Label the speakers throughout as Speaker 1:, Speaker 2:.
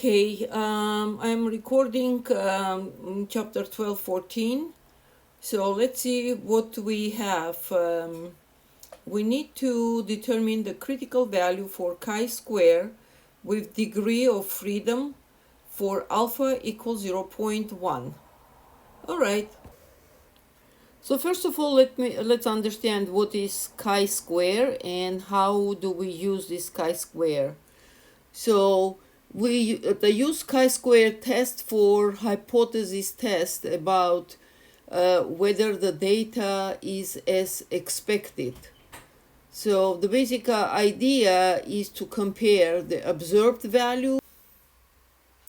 Speaker 1: Okay, I'm recording chapter 12, 14. So let's see what we have. We need to determine the critical value for chi-square with degree of freedom for alpha equals 0.1. All right. So first of all, let's understand what is chi-square and how do we use this chi-square. So they use chi-square test for hypothesis test about whether the data is as expected. So the basic idea is to compare the observed value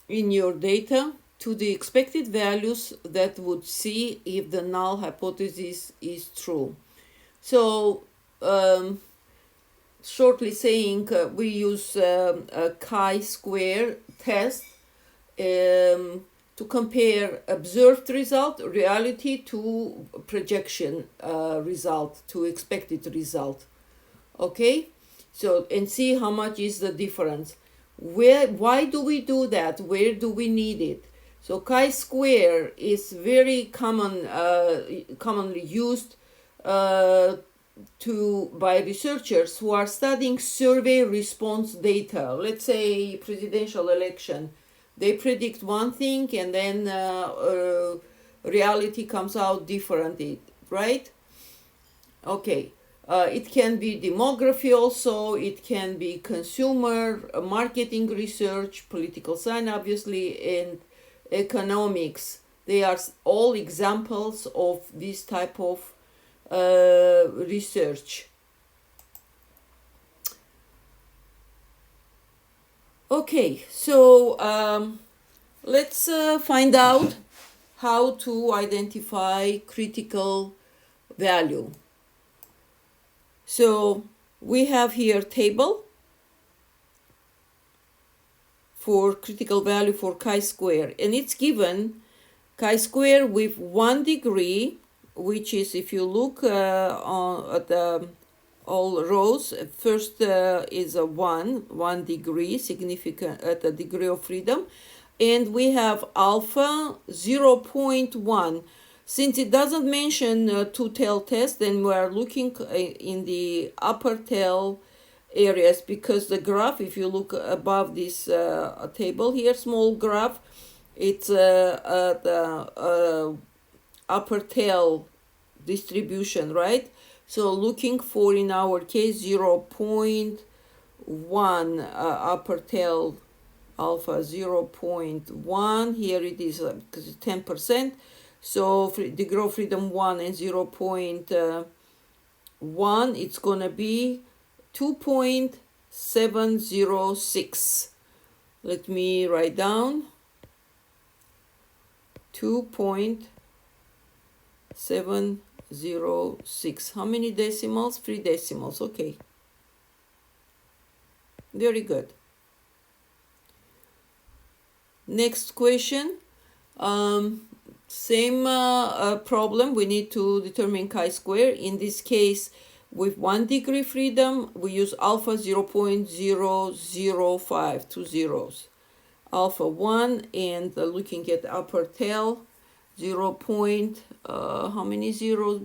Speaker 1: in your data to the expected values that would see if the null hypothesis is true. So shortly saying, we use a chi-square test to compare observed result, reality, to projection result, to expected result. Okay, so and see how much is the difference. Why do we do that? Where do we need it? So chi-square is very commonly used by researchers who are studying survey response data. Let's say presidential election, they predict one thing and then reality comes out differently, right? Okay. It can be demography also, it can be consumer marketing research, political science obviously, and economics. They are all examples of this type of research. Okay, so let's find out how to identify critical value. So we have here table for critical value for chi-square, and it's given chi-square with 1 degree, which is, if you look at the all rows, first is a 1 degree, significant at the degree of freedom, and we have alpha 0.1. Since it doesn't mention two-tail test, then we are looking in the upper tail areas, because the graph, if you look above this table here, small graph, it's the upper tail distribution, right? So looking for, in our case, 0.1 upper tail alpha 0.1. Here it is because it's 10%. So degree of freedom 1 and 0.1, it's gonna be 2.706. Let me write down 2.706. How many decimals? 3 decimals. Okay. Very good. Next question. Same problem. We need to determine chi-square. In this case, with 1 degree freedom, we use alpha 0.005, 2 zeros. Alpha 1, and looking at upper tail, 0. How many zeros?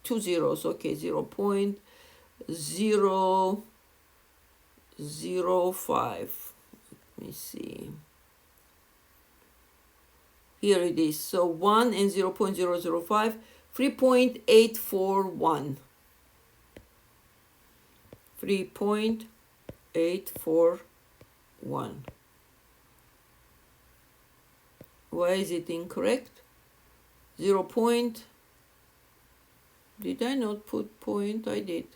Speaker 1: 2 zeros. Okay, 0.005. Let me see. Here it is. So 1 and 0.005, 3.841. 3.841. Why is it incorrect? 0. Did I not put point? I did.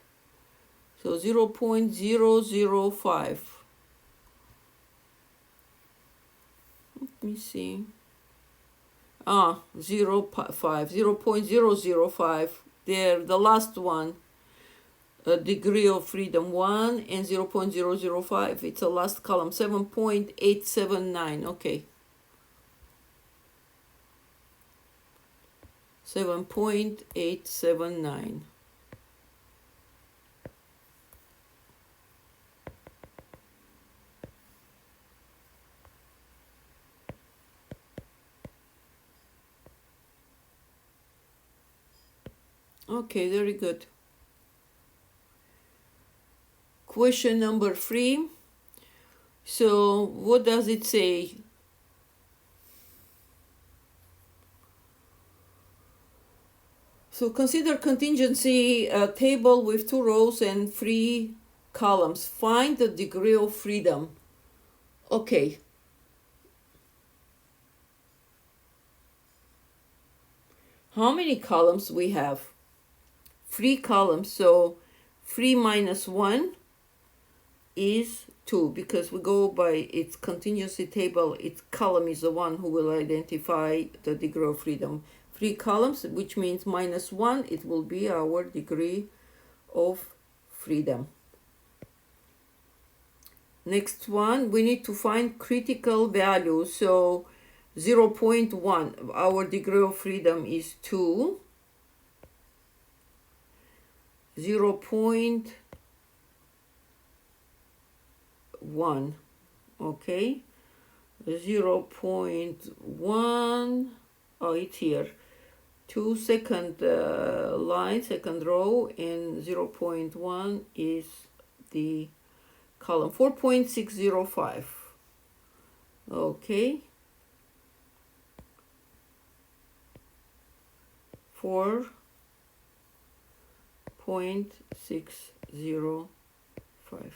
Speaker 1: So 0.005. Let me see. 0.005. There, the last one. Degree of freedom 1 and 0.005. It's the last column. 7.879. Okay. 7.879. Okay, very good. Question number 3. So what does it say? So consider contingency table with 2 rows and 3 columns. Find the degree of freedom. Okay. How many columns we have? 3 columns. So 3 minus 1 is 2, because we go by its contingency table. Its column is the one who will identify the degree of freedom. 3 columns, which means minus 1, it will be our degree of freedom. Next one, we need to find critical value. So 0.1, our degree of freedom is 2. 0.1, okay. 0.1, oh, it's here. 2 second line, second row, and 0.1 is the column. 4.605. Okay. 4.605.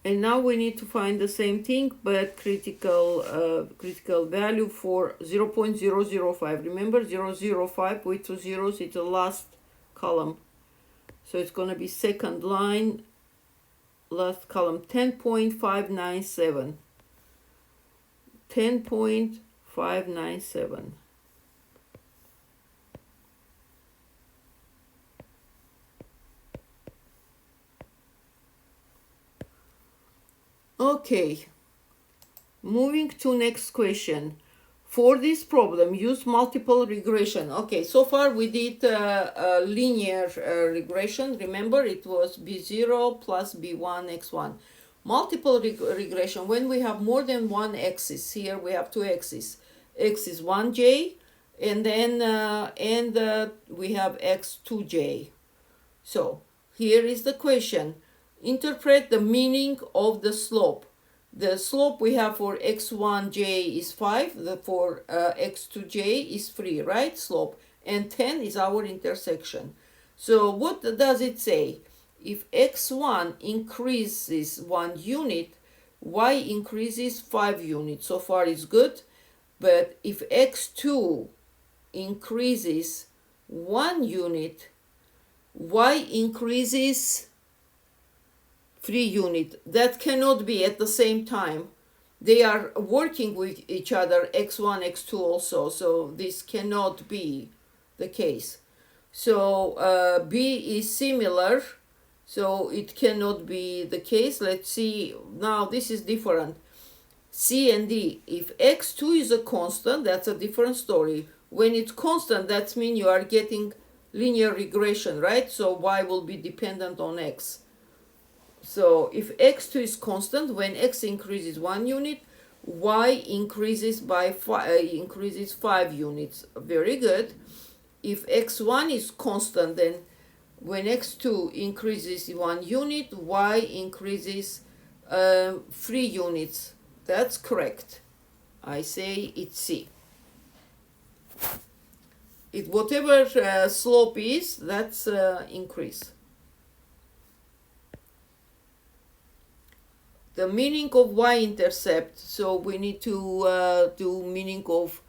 Speaker 1: And now we need to find the same thing, but critical value for 0.005. Remember, 005 with 2 zeros, it's the last column. So it's going to be second line, last column, 10.597. 10.597. Okay, moving to next question. For this problem, use multiple regression. Okay, so far we did linear regression. Remember, it was b0 plus b1 x1. Multiple regression, when we have more than one axis. Here we have 2 axes. X is 1j, and then we have x2j. So here is the question. Interpret the meaning of the slope. The slope we have for x1j is 5, for x2j is 3, right? Slope. And 10 is our intersection. So what does it say? If x1 increases 1 unit, y increases 5 units. So far it's good. But if x2 increases 1 unit, y increases 3 units. That cannot be at the same time. They are working with each other, x1, x2 also. So this cannot be the case. So B is similar. So it cannot be the case. Let's see. Now this is different. C and D. If x2 is a constant, that's a different story. When it's constant, that means you are getting linear regression, right? So y will be dependent on x. So if x2 is constant, when x increases 1 unit, y increases by 5 units. Very good. If x1 is constant, then when x2 increases 1 unit, y increases 3 units. That's correct. I say it's C. It whatever slope is, that's increase. The meaning of y-intercept. So we need to do meaning of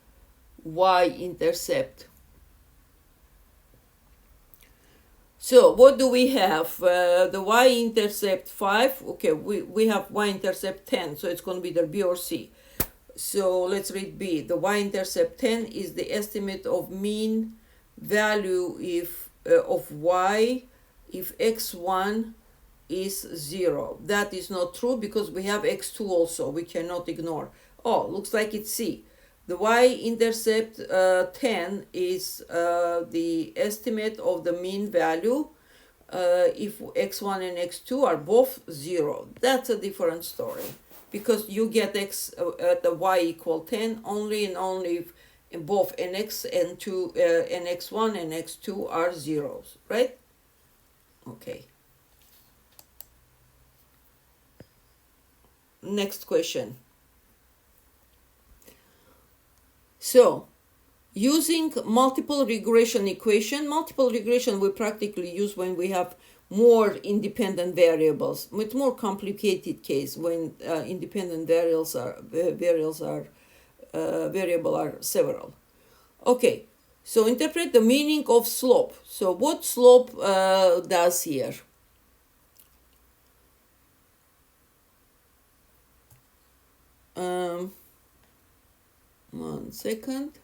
Speaker 1: y-intercept. So what do we have? The y-intercept 5. Okay, we have y-intercept 10. So it's going to be the B or C. So let's read B. The y-intercept 10 is the estimate of mean value if of y if x1 is 0. That is not true because we have x2 also. We cannot ignore. Oh, looks like it's C. The y-intercept 10 is the estimate of the mean value if x1 and x2 are both 0. That's a different story because you get x at the y equal 10 only and only if both nx and nx1 and x2 are zeros, right? Okay. Next question. So, using multiple regression equation, multiple regression we practically use when we have more independent variables. It's more complicated case when independent variable are several. Okay, so interpret the meaning of slope. So what slope does here? One second.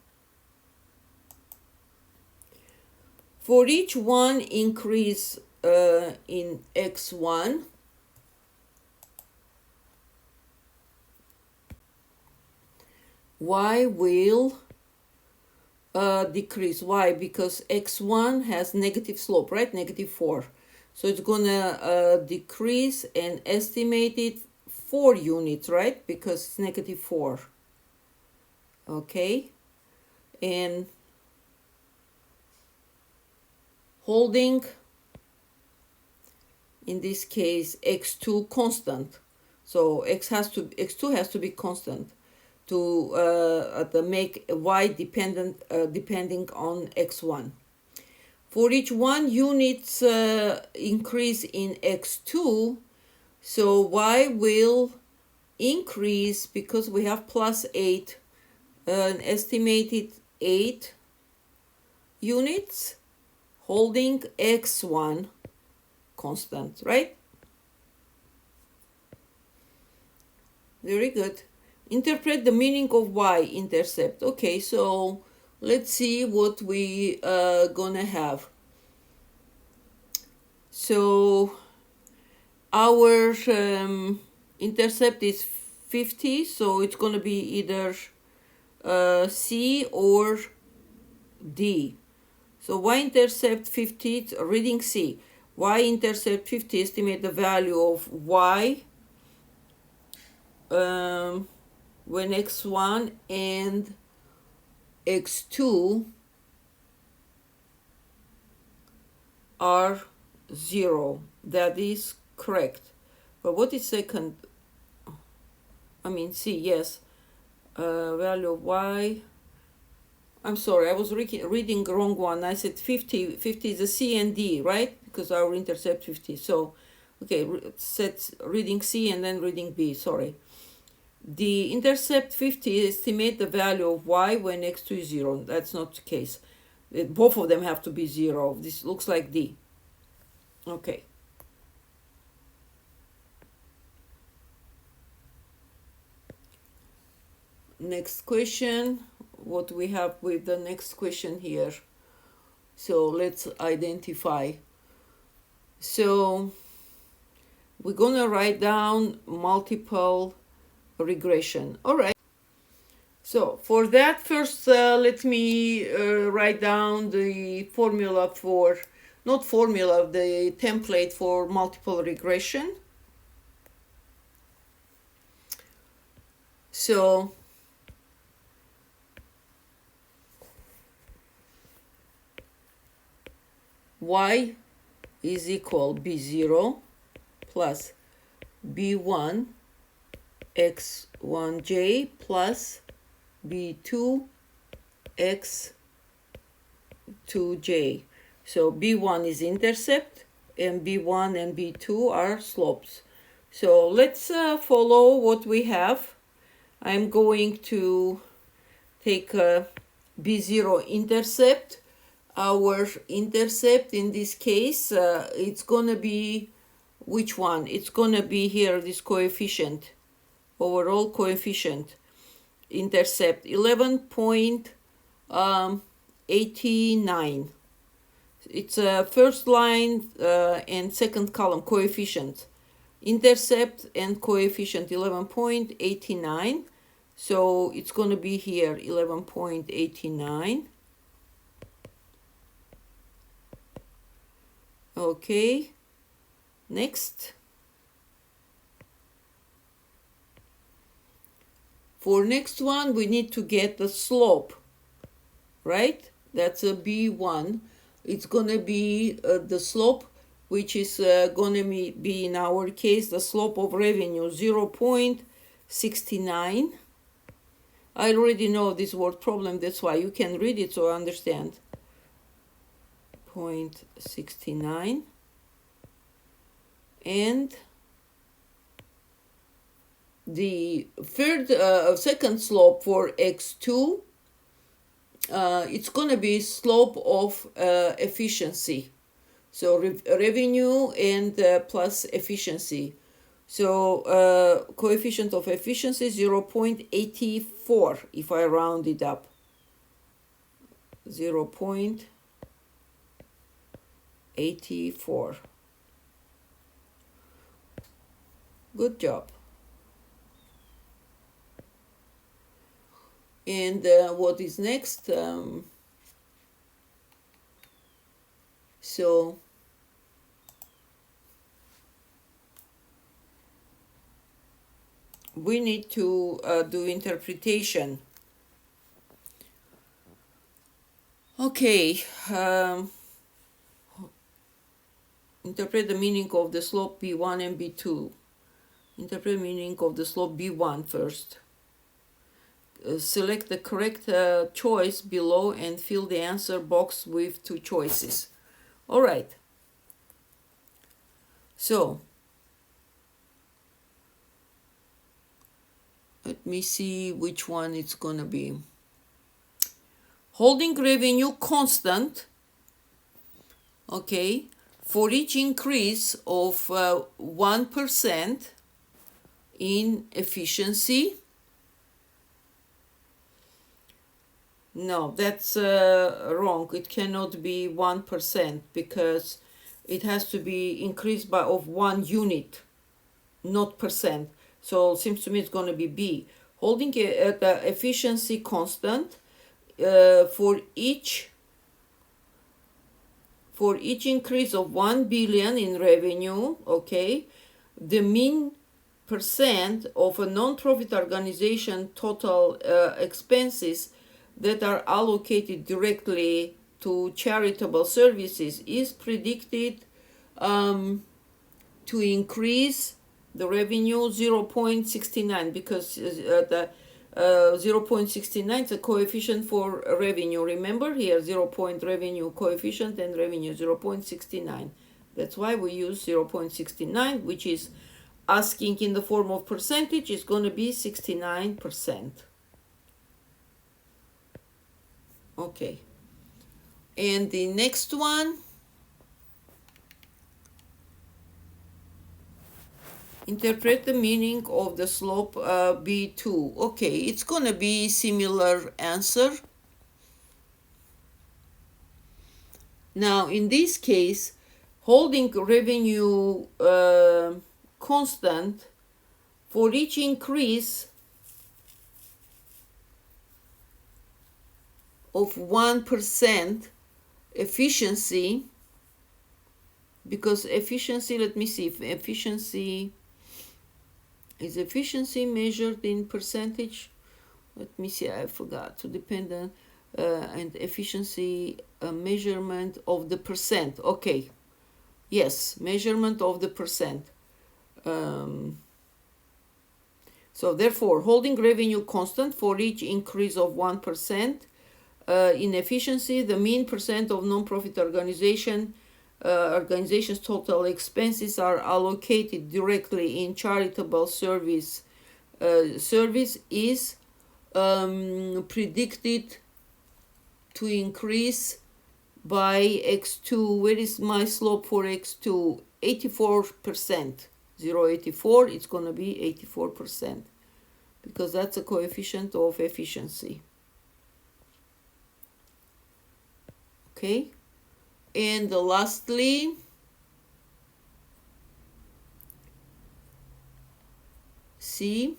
Speaker 1: For each one increase in x1, y will decrease. Why? Because x1 has negative slope, right? -4. So it's gonna decrease and estimated 4 units, right? Because it's -4. Okay. And holding, in this case, x2 constant. So x2 has to be constant to make y dependent depending on x1. For each 1 unit increase in x2, so y will increase because we have +8, an estimated 8 units, holding x1 constant, right? Very good. Interpret the meaning of y-intercept. Okay, so let's see what we gonna have. So our intercept is 50, so it's gonna be either C or D. So y-intercept 50, it's reading C. Y-intercept 50, estimate the value of y when x1 and x2 are 0. That is correct. But what is second? I mean C, yes. Value of y. I'm sorry, I was reading the wrong one. I said 50. 50 is a C and D, right? Because our intercept 50. So, okay, set reading C and then reading B, sorry. The intercept 50 estimate the value of y when x2 is 0. That's not the case. Both of them have to be 0. This looks like D. Okay. Next question. What we have with the next question here. So let's identify. So we're gonna write down multiple regression. All right. So for that, first let me write down the formula for, not formula, the template for multiple regression. So y is equal b0 plus b1 x1j plus b2 x2j. So b1 is intercept and b1 and b2 are slopes. So let's follow what we have. I'm going to take b0 intercept. Our intercept in this case, it's gonna be which one? It's gonna be here, this coefficient, overall coefficient, intercept 11.89. It's a first line and second column coefficient, intercept and coefficient 11.89. So it's going to be here 11.89. Okay, next. For next one, we need to get the slope. right? That's a B1. It's going to be the slope, which is going to be, in our case, the slope of revenue, 0.69. I already know this word problem, that's why you can read it so I understand. 0.69. And the second slope for x2, it's going to be slope of efficiency. So revenue and plus efficiency. So coefficient of efficiency 0.84 if I round it up. 0.84. Good job. And what is next? So we need to do interpretation. Okay, interpret the meaning of the slope B1 and B2. Interpret the meaning of the slope B1 first. Select the correct choice below and fill the answer box with 2 choices. All right. So let me see which one it's gonna be. Holding revenue constant, okay, for each increase of 1% in efficiency. No, that's wrong. It cannot be 1% because it has to be increased by of 1 unit, not percent. So it seems to me it's going to be B. Holding the efficiency constant for each increase of 1 billion in revenue, okay, the mean percent of a non-profit organization total expenses that are allocated directly to charitable services is predicted to increase the revenue 0.69 because the 0.69 is a coefficient for revenue. Remember here, 0. Revenue coefficient and revenue 0.69. That's why we use 0.69, which is asking in the form of percentage is going to be 69%. Okay. And the next one, interpret the meaning of the slope B2. Okay, it's going to be similar answer. Now, in this case, holding revenue constant for each increase of 1% efficiency, because efficiency, let me see, if efficiency is efficiency measured in percentage. Let me see, I forgot to depend on and efficiency measurement of the percent. Okay, yes, measurement of the percent. So therefore, holding revenue constant for each increase of 1% in efficiency, the mean percent of non-profit organizations' total expenses are allocated directly in charitable service is predicted to increase by x2. Where is my slope for x2? 84%. 0.84, it's going to be 84% because that's a coefficient of efficiency. Okay, and lastly, C,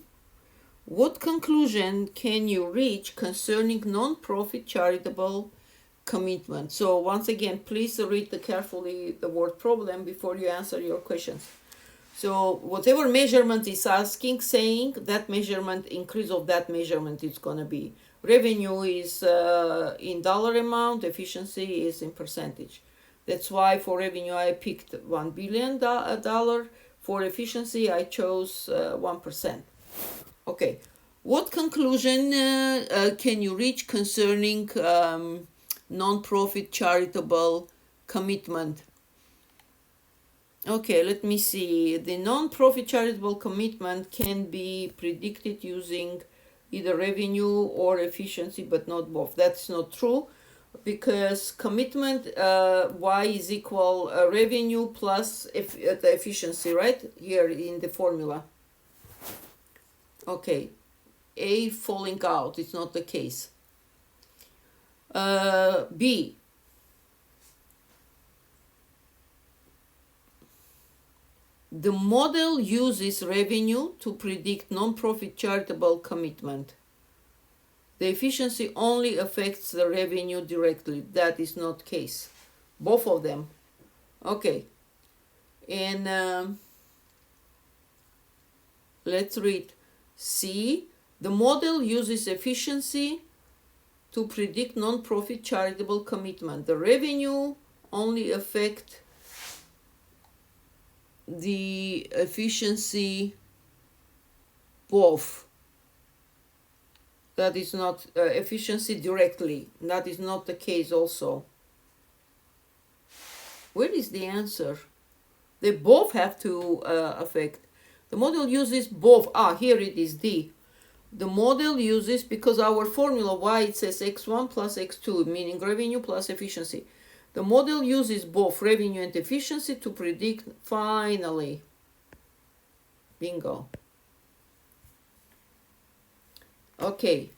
Speaker 1: what conclusion can you reach concerning non-profit charitable commitment? So once again, please read carefully the word problem before you answer your questions. So whatever measurement is asking, saying that measurement, increase of that measurement is going to be. Revenue is in dollar amount, efficiency is in percentage. That's why for revenue I picked $1 billion. For efficiency I chose 1%. Okay, what conclusion can you reach concerning non-profit charitable commitment? Okay, let me see. The non-profit charitable commitment can be predicted using either revenue or efficiency, but not both. That's not true, because commitment Y is equal revenue plus the efficiency, right? Here in the formula. Okay, A falling out, it's not the case. B, the model uses revenue to predict non-profit charitable commitment. The efficiency only affects the revenue directly. That is not the case. Both of them. Okay. And let's read. C, the model uses efficiency to predict non-profit charitable commitment. The revenue only affects the efficiency both. That is not efficiency directly. That is not the case also. Where is the answer? They both have to affect. The model uses both. Here it is, D. The model uses, because our formula Y, it says X1 plus X2, meaning revenue plus efficiency. The model uses both revenue and efficiency to predict, finally. Bingo. Okay,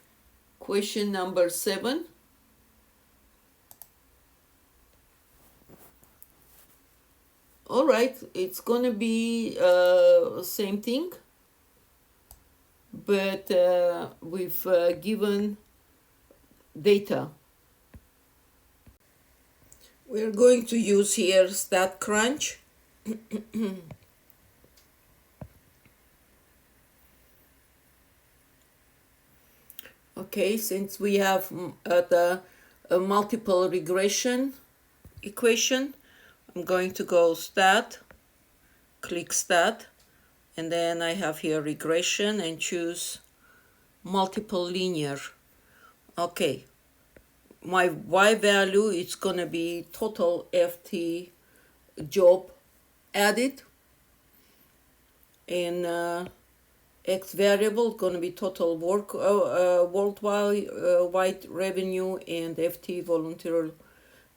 Speaker 1: question number 7. All right, it's gonna be same thing, but we've given data. We're going to use here StatCrunch. Okay, since we have the multiple regression equation, I'm going to go Stat, click Stat, and then I have here regression and choose multiple linear. Okay, my Y value is gonna be total FT job added, and X variable gonna be total work worldwide revenue, and FT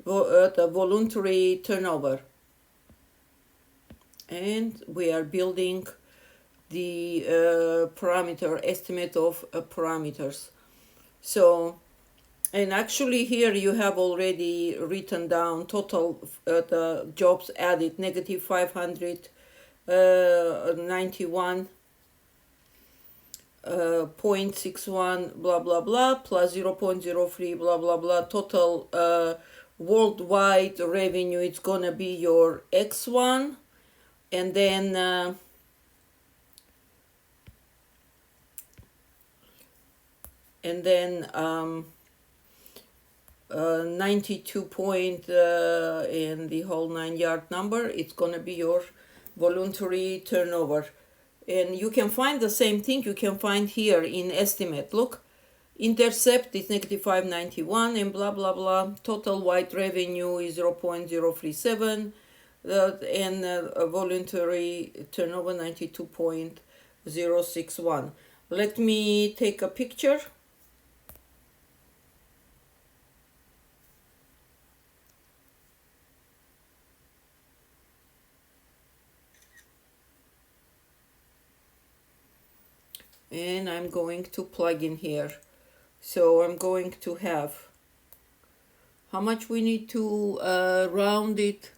Speaker 1: the voluntary turnover. And we are building the parameter estimate of parameters. So, and actually here you have already written down total the jobs added, negative 591 0.61 blah blah blah plus 0.03 blah blah blah. Total worldwide revenue, it's gonna be your X1, and then and then 92 point and the whole 9-yard number, it's gonna be your voluntary turnover. And you can find the same thing you can find here in estimate. Look, intercept is negative 591 and blah blah blah. Total white revenue is 0.037 and voluntary turnover 92.061. Let me take a picture. And I'm going to plug in here. So I'm going to have how much we need to round it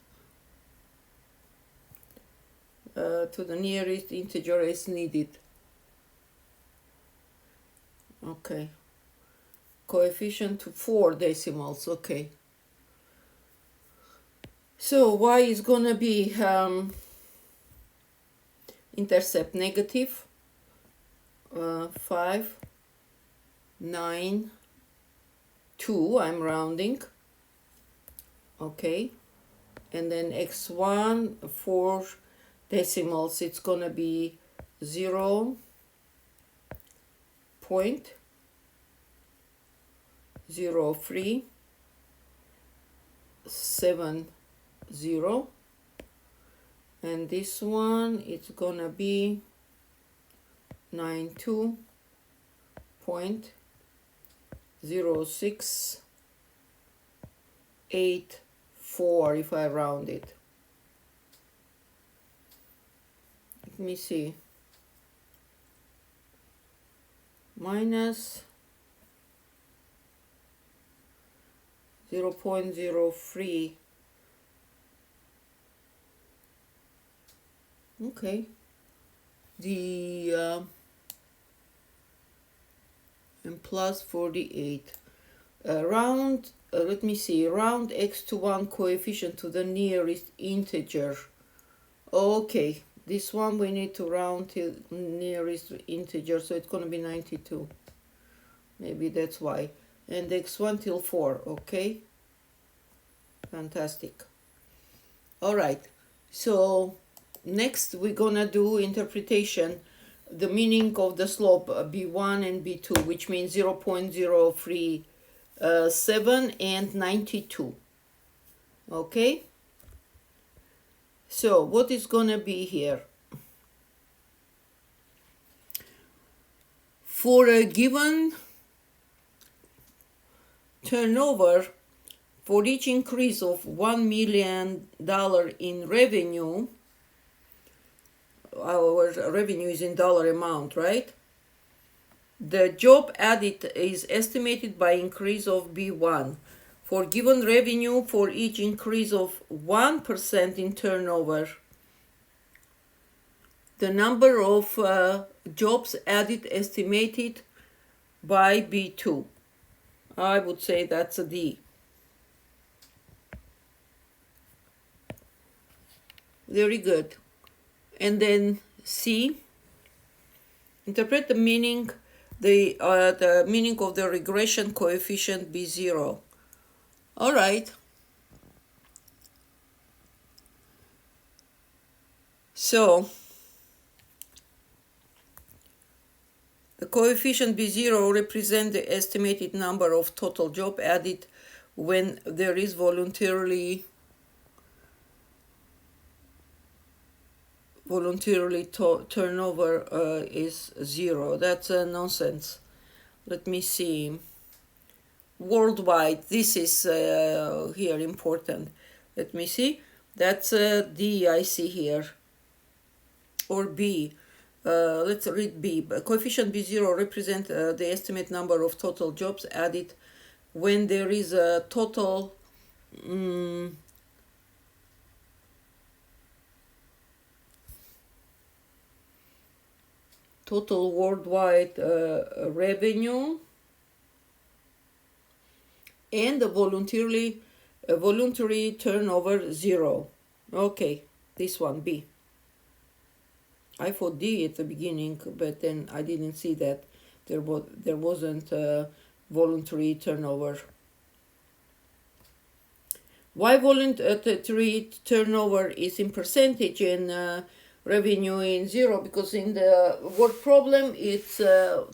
Speaker 1: to the nearest integer as needed. Okay, coefficient to 4 decimals. Okay, so Y is gonna be intercept negative 5, 9, 2, I'm rounding, okay, and then x1 for decimals, it's gonna be 0.0370, and this one it's gonna be 92.0684 if I round it. Let me see. Minus 0.03. Okay. The and plus 48. Round, let me see, round x to 1 coefficient to the nearest integer. Okay, this one we need to round to nearest integer, so it's going to be 92. Maybe that's why. And x1 till 4, okay? Fantastic. All right, so next we're going to do interpretation, the meaning of the slope b1 and b2, which means 0.037 and 92. Okay, so what is going to be here? For a given turnover, for each increase of $1 million in revenue, our revenue is in dollar amount, right? The job added is estimated by increase of B1. For given revenue, for each increase of 1% in turnover, the number of jobs added estimated by B2. I would say that's a D. Very good. And then C, interpret the meaning of the regression coefficient B0. All right. So the coefficient B0 represents the estimated number of total job added when there is voluntarily turnover is 0. That's nonsense. Let me see. Worldwide, this is here important. Let me see. That's D I see here. Or B. Let's read B. Coefficient B0 represents the estimate number of total jobs added when there is a total total worldwide revenue and the voluntary turnover 0. Okay, this one B. I thought D at the beginning, but then I didn't see that there wasn't voluntary turnover. Why voluntary turnover is in percentage and revenue in 0? Because in the word problem it's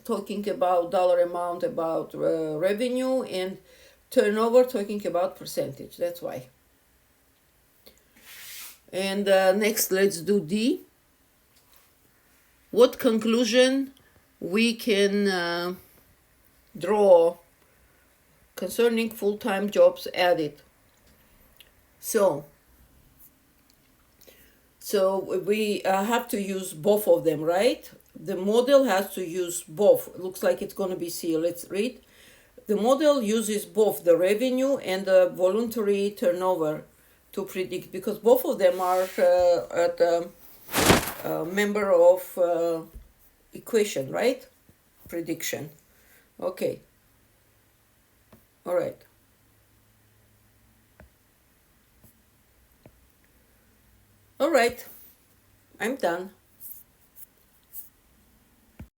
Speaker 1: talking about dollar amount, about revenue, and turnover talking about percentage. That's why. And next, let's do D. What conclusion we can draw concerning full-time jobs added? So we have to use both of them, right? The model has to use both. It looks like it's going to be C. Let's read. The model uses both the revenue and the voluntary turnover to predict, because both of them are at the member of equation, right? Prediction. Okay. All right. All right. I'm done.